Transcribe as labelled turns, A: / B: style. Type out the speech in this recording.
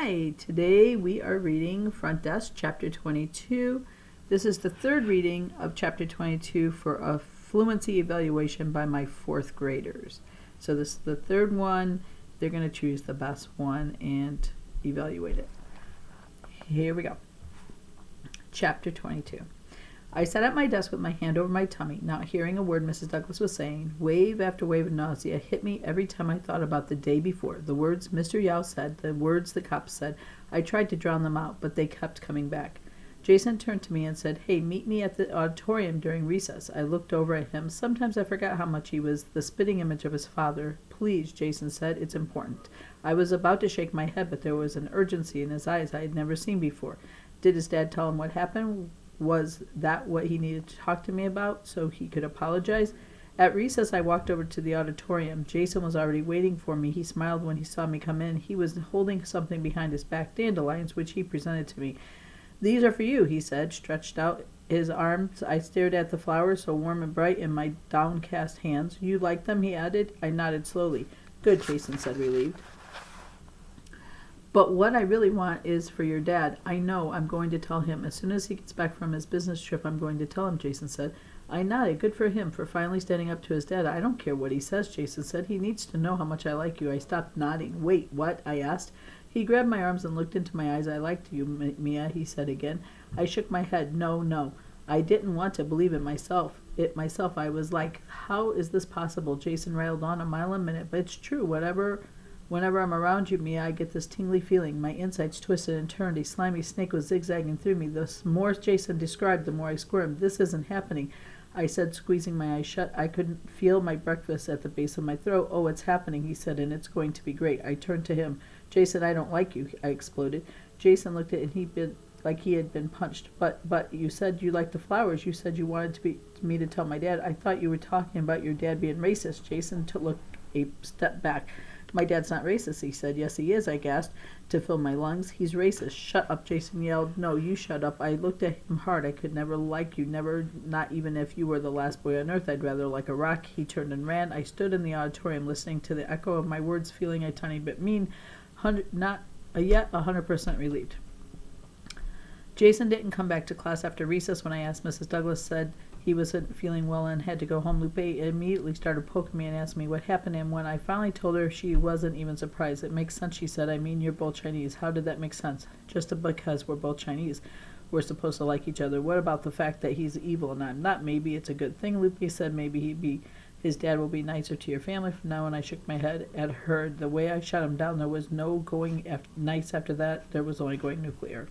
A: Hi, today we are reading Front Desk, Chapter 22. This is the third reading of Chapter 22 for a fluency evaluation by my fourth graders. So this is the third one. They're going to choose the best one and evaluate it. Here we go. Chapter 22. I sat at my desk with my hand over my tummy, not hearing a word Mrs. Douglas was saying. Wave after wave of nausea hit me every time I thought about the day before. The words Mr. Yao said, the words the cops said. I tried to drown them out, but they kept coming back. Jason turned to me and said, "Hey, meet me at the auditorium during recess." I looked over at him. Sometimes I forgot how much he was the spitting image of his father. "Please," Jason said, "it's important." I was about to shake my head, but there was an urgency in his eyes I had never seen before. Did his dad tell him what happened? Was that what he needed to talk to me about so he could apologize? At recess, I walked over to the auditorium. Jason was already waiting for me. He smiled when he saw me come in. He was holding something behind his back, dandelions, which he presented to me. "These are for you," he said, stretched out his arms. I stared at the flowers, so warm and bright, in my downcast hands. "You like them?" he added. I nodded slowly. "Good," Jason said, relieved. "But what I really want is for your dad. I know. I'm going to tell him. As soon as he gets back from his business trip, I'm going to tell him," Jason said. I nodded. Good for him for finally standing up to his dad. "I don't care what he says," Jason said. "He needs to know how much I like you." I stopped nodding. "Wait, what?" I asked. He grabbed my arms and looked into my eyes. "I liked you, Mia," he said again. I shook my head. No. I didn't want to believe it myself. I was like, how is this possible? Jason rattled on, "A mile a minute, but it's true. Whenever I'm around you, Mia, I get this tingly feeling." My insides twisted and turned. A slimy snake was zigzagging through me. The more Jason described, the more I squirmed. "This isn't happening," I said, squeezing my eyes shut. I couldn't feel my breakfast at the base of my throat. "Oh, it's happening," he said, "and it's going to be great." I turned to him. "Jason, I don't like you," I exploded. Jason looked at it like he had been punched. But you said you liked the flowers. You said you wanted me to tell my dad. I thought you were talking about your dad being racist." Jason looked a step back. "My dad's not racist," he said. "Yes, he is," I gasped to fill my lungs. "He's racist." "Shut up," Jason yelled. "No, you shut up." I looked at him hard. "I could never like you, never, not even if you were the last boy on earth. I'd rather like a rock." He turned and ran. I stood in the auditorium listening to the echo of my words, feeling a tiny bit mean, not yet 100% relieved. Jason didn't come back to class after recess. When I asked, Mrs. Douglas said he wasn't feeling well and had to go home. Lupe immediately started poking me and asked me what happened, and when I finally told her, she wasn't even surprised. "It makes sense," she said. "I mean, you're both Chinese." "How did that make sense?" "Just because we're both Chinese. We're supposed to like each other." "What about the fact that he's evil and I'm not?" "Maybe it's a good thing," Lupe said. "Maybe his dad will be nicer to your family from now on." I shook my head at her. The way I shut him down, there was no going nice after that. There was only going nuclear.